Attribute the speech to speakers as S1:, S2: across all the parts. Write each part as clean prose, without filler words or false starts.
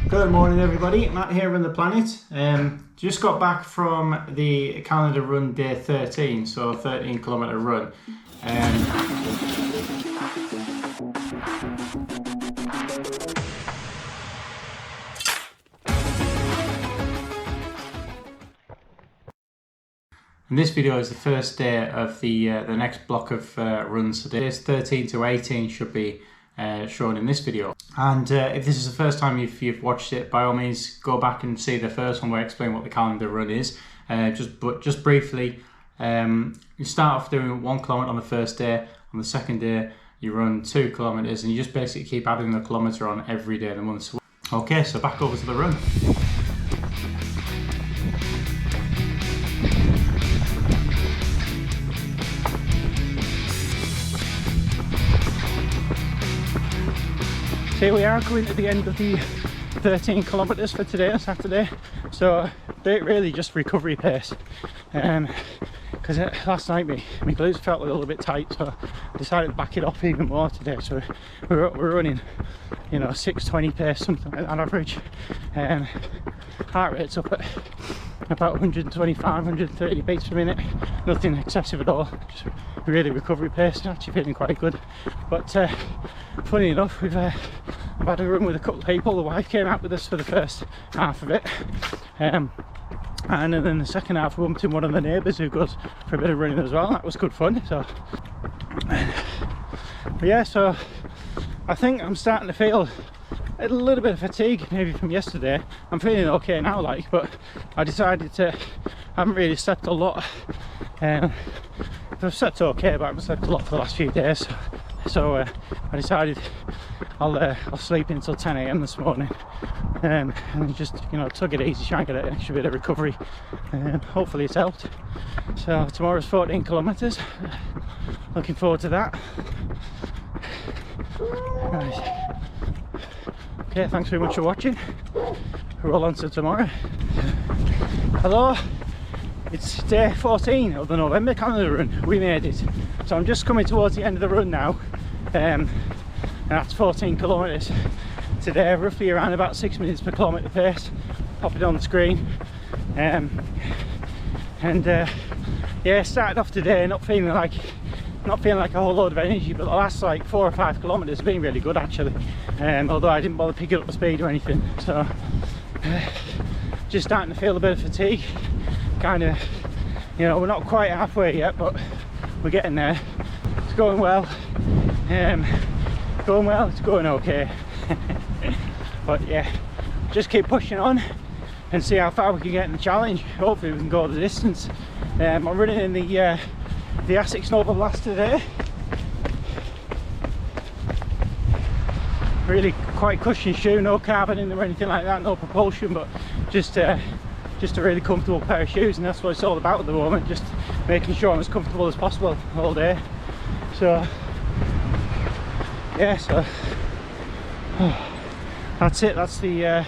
S1: Good morning everybody, Matt here on The Planet. Just got back from the calendar run day 13, so a 13-kilometre run. And this video is the first day of the next block of runs. So days 13 to 18 should be shown in this video. And if this is the first time you've watched it, by all means go back and see the first one where I explain what the calendar run is. Just briefly, you start off doing 1 kilometre on the first day. On the second day you run 2 kilometres, and you just basically keep adding a kilometre on every day of the month. Okay, so back over to the run. Here we are going to the end of the 13 kilometres for today, Saturday. So really just recovery pace. Because last night my glutes felt a little bit tight, so I decided to back it off even more today. So we're running, 6:20 pace, something like that on average. Heart rate's up at about 125, 130 beats per minute. Nothing excessive at all. Just really recovery pace. Actually feeling quite good. But funny enough, I've had a run with a couple of people. The wife came out with us for the first half of it. And then the second half we bumped in one of the neighbours who goes for a bit of running as well. That was good fun. So but yeah, so I think I'm starting to feel a little bit of fatigue maybe from yesterday. I'm feeling okay now, but I decided I haven't really slept a lot. I've slept okay, but I haven't slept a lot for the last few days. So I decided I'll sleep until 10 AM this morning, and just tug it easy, try and get an extra bit of recovery. Hopefully it's helped. So tomorrow's 14 kilometres. Looking forward to that. Right. Okay, thanks very much for watching. We're all on to tomorrow. Hello. It's day 14 of the November calendar run. We made it. So I'm just coming towards the end of the run now. And that's 14 kilometres today, roughly around about 6 minutes per kilometre pace. Pop it on the screen. Yeah, started off today not feeling like a whole load of energy, but the last 4 or 5 kilometres have been really good actually. Although I didn't bother picking up the speed or anything. So just starting to feel a bit of fatigue. Kind of, we're not quite halfway yet, but we're getting there. It's going well. It's going okay. But yeah, just keep pushing on and see how far we can get in the challenge. Hopefully we can go the distance. I'm running in the Asics Nova Blast today. Really quite cushion shoe, no carbon in there or anything like that, no propulsion, but just a really comfortable pair of shoes, and that's what it's all about at the moment, just making sure I'm as comfortable as possible all day. So yeah, so that's it. That's the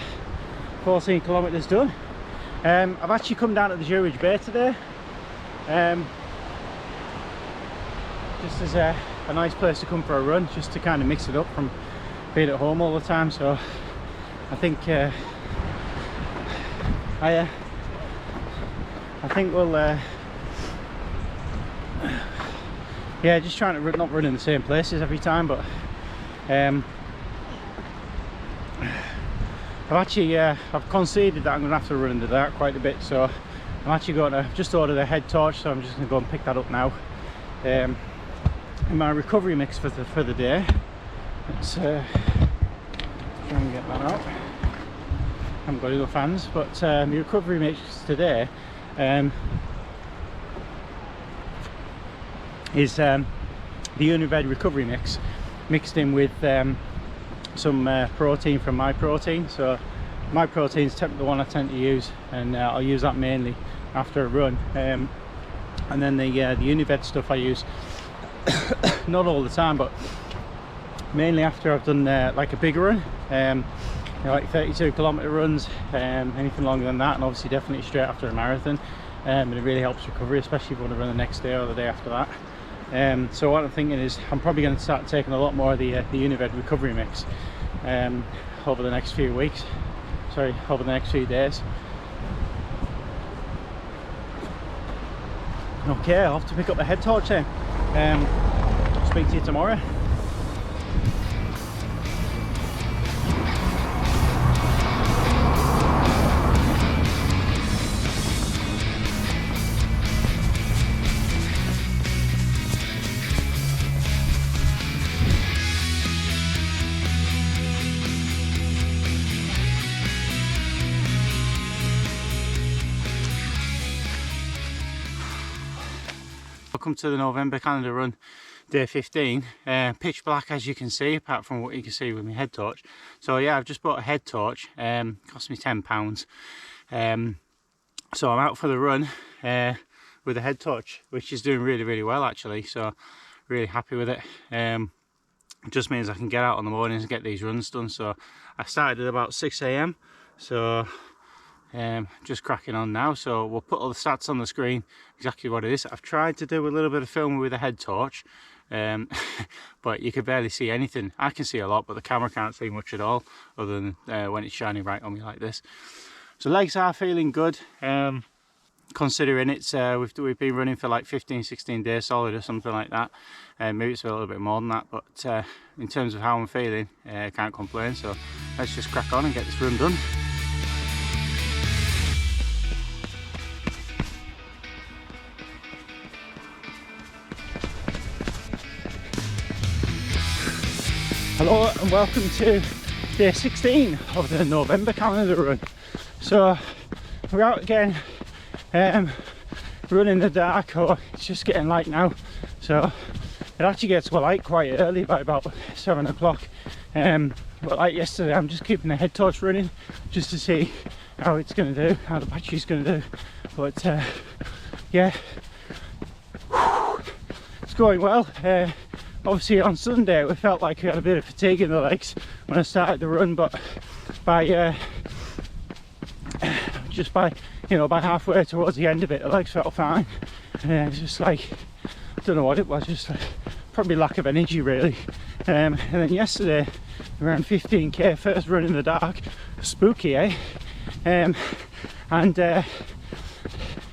S1: 14 kilometres done. I've actually come down to the Jurridge Bay today, just as a nice place to come for a run, just to kind of mix it up from being at home all the time. So I think we'll yeah, just trying to not run in the same places every time. But I've conceded that I'm going to have to run in the dark quite a bit, so I'm actually going to just order the head torch, so I'm just going to go and pick that up now. In my recovery mix for the day, let's try and get that out. I haven't got enough hands, but my recovery mix today is the Unived recovery mix mixed in with some protein from My Protein. So My Protein is the one I tend to use, and I'll use that mainly after a run. And then the Unived stuff I use not all the time, but mainly after I've done like a big run, like 32 kilometre runs, anything longer than that, and obviously definitely straight after a marathon. And it really helps recovery, especially if you want to run the next day or the day after that. So what I'm thinking is I'm probably going to start taking a lot more of the Unived recovery mix over the next few weeks, sorry, over the next few days. Okay, I'll have to pick up the head torch then. Speak to you tomorrow. Welcome to the November calendar run, day 15. Pitch black, as you can see, apart from what you can see with my head torch. So yeah, I've just bought a head torch, cost me £10. So I'm out for the run with a head torch, which is doing really well actually, so really happy with it. It just means I can get out in the mornings and get these runs done. So I started at about 6 AM, so just cracking on now. So we'll put all the stats on the screen, exactly what it is. I've tried to do a little bit of filming with a head torch, but you can barely see anything. I can see a lot, but the camera can't see much at all, other than when it's shining right on me like this. So legs are feeling good, considering it's we've been running for like 15-16 days solid or something like that. Maybe it's a little bit more than that, but in terms of how I'm feeling, I can't complain. So let's just crack on and get this run done. Hello and welcome to day 16 of the November calendar run. So we're out again, running in the dark, or it's just getting light now. So it actually gets light quite early, by about 7 o'clock. But like yesterday, I'm just keeping the head torch running just to see how it's going to do, how the battery's going to do. But yeah, it's going well. Obviously on Sunday we felt like we had a bit of fatigue in the legs when I started the run, but by just by halfway towards the end of it, the legs felt fine. It's just like, I don't know what it was, just probably lack of energy really. And then yesterday around 15k, first run in the dark, spooky, eh? And it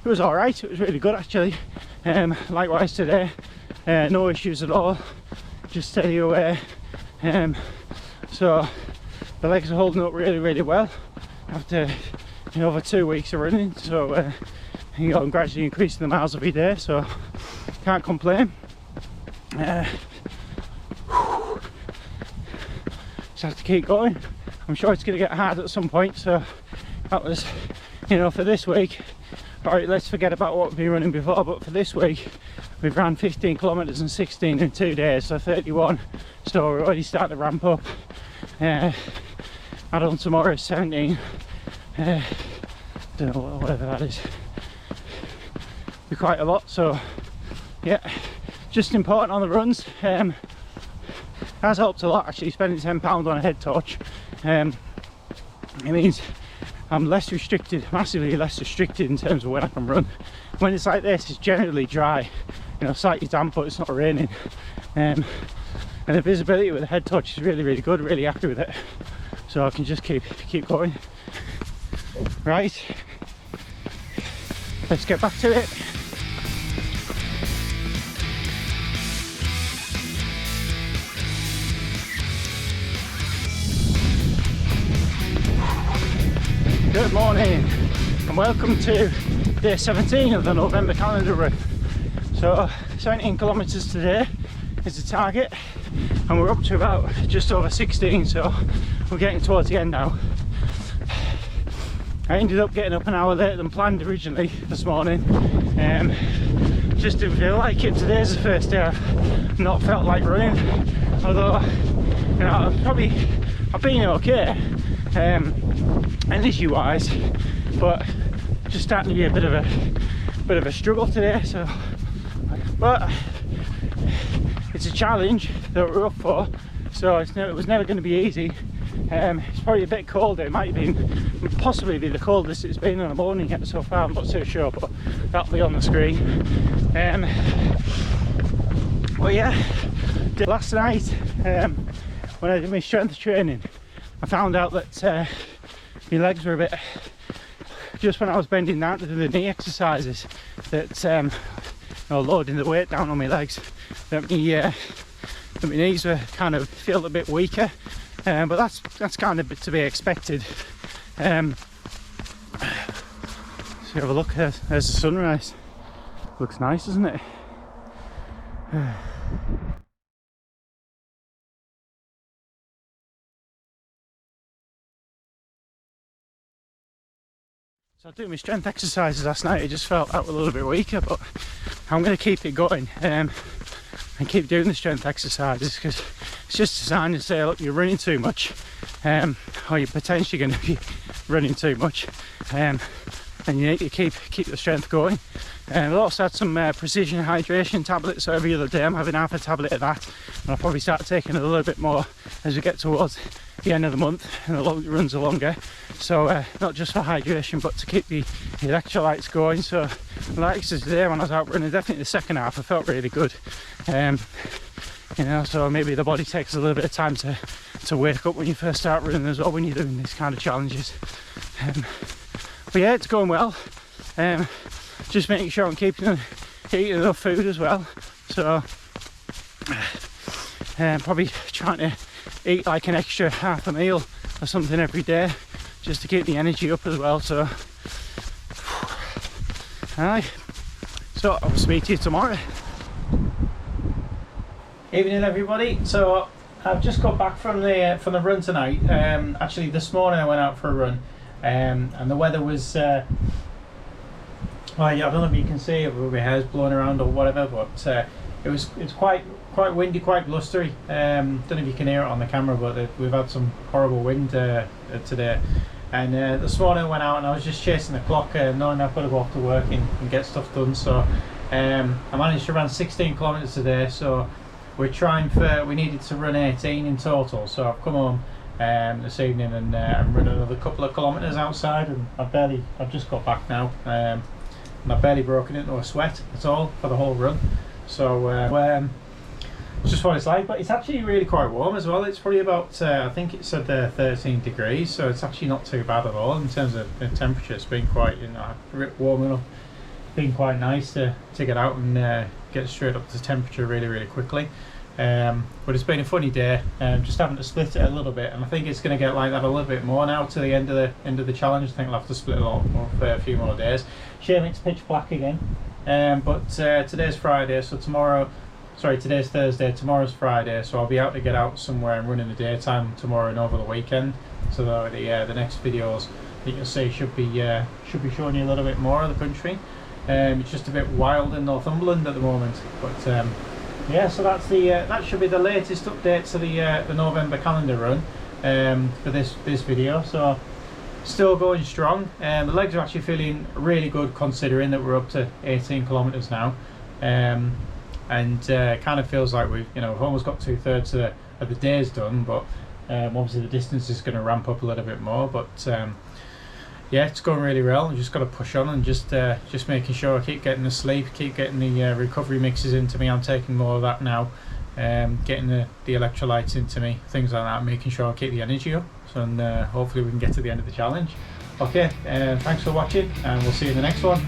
S1: was all right. It was really good actually. Likewise today, no issues at all, just steady away. So the legs are holding up really well after over 2 weeks of running. So I'm gradually increasing the miles every day, so can't complain. Just have to keep going. I'm sure it's going to get hard at some point. So that was, for this week. Alright, let's forget about what we've been running before, but for this week we've ran 15 kilometers and 16 in 2 days, so 31. So we're already starting to ramp up. Add on tomorrow 17. Don't know, whatever that is. Be quite a lot. So yeah, just important on the runs. Has helped a lot actually, spending £10 on a head torch. It means I'm less restricted, massively less restricted in terms of when I can run. When it's like this, it's generally dry, slightly damp, but it's not raining. And the visibility with the head torch is really good, really happy with it. So I can just keep going. Right, let's get back to it. Good morning and welcome to day 17 of the November calendar run. So 17 kilometers today is the target, and we're up to about just over 16, so we're getting towards the end now. I ended up getting up an hour later than planned originally this morning. Just didn't feel like it. Today's the first day I've not felt like running, although I've been okay energy wise, but just starting to be a bit of a struggle today. So, but it's a challenge that we're up for, so it was never going to be easy. It's probably a bit colder. It might have been, possibly be the coldest it's been in the morning yet so far. I'm not so sure, but that'll be on the screen. Well, yeah, last night when I did my strength training, I found out that my legs were a bit, just when I was bending down to do the knee exercises, that loading the weight down on my legs, that my knees were kind of feel a bit weaker, but that's kind of to be expected. So have a look, there's the sunrise. Looks nice, doesn't it? So I do my strength exercises last night. I just felt out a little bit weaker, but I'm going to keep it going and keep doing the strength exercises, because it's just designed to say, look, you're running too much, or you're potentially going to be running too much, and you need to keep the strength going. I've also had some precision hydration tablets, so every other day I'm having half a tablet of that, and I'll probably start taking a little bit more as we get towards the end of the month and the runs are longer. So not just for hydration, but to keep the electrolytes going. So like today when I was out running, definitely the second half I felt really good, you know, so maybe the body takes a little bit of time to wake up when you first start running as well, when you're doing these kind of challenges. But yeah, it's going well. Just making sure I'm eating enough food as well. So probably trying to eat like an extra half a meal or something every day, just to keep the energy up as well. So aye, so I'll speak to you tomorrow. Evening everybody. So I've just got back from the run tonight. Actually this morning I went out for a run, and the weather was well, yeah, I don't know if you can see it with my hair's blowing around or whatever, but it's quite windy, quite blustery. Don't know if you can hear it on the camera, but we've had some horrible wind today. And this morning I went out and I was just chasing the clock, knowing I've got to go off to work and get stuff done. So I managed to run 16 kilometers today. So we needed to run 18 in total. So I've come home this evening and run another couple of kilometers outside, and I've just got back now. And I've barely broken into a sweat at all for the whole run. So just what it's like, but it's actually really quite warm as well. It's probably about I think it said 13 degrees, so it's actually not too bad at all in terms of the temperature. It's been quite, you know, warm enough. Been quite nice to get out and get straight up to temperature really quickly. But it's been a funny day, just having to split it a little bit, and I think it's going to get like that a little bit more now to the end of the challenge. I think I'll have to split it all for a few more days. Shame it's pitch black again, but today's Friday, so today's Thursday, tomorrow's Friday, so I'll be out to get out somewhere and run in the daytime tomorrow and over the weekend. So the next videos that you'll see should be showing you a little bit more of the country. It's just a bit wild in Northumberland at the moment, but yeah, so that's that should be the latest update to the November calendar run for this video. So still going strong. The legs are actually feeling really good, considering that we're up to 18 kilometers now, and kind of feels like we've almost got 2/3 of the days done. But obviously the distance is going to ramp up a little bit more. But yeah, it's going really well. I've just got to push on and just making sure I keep getting the sleep, keep getting the recovery mixes into me. I'm taking more of that now, getting the electrolytes into me, things like that, making sure I keep the energy up. So, and hopefully we can get to the end of the challenge. Okay, thanks for watching, and we'll see you in the next one.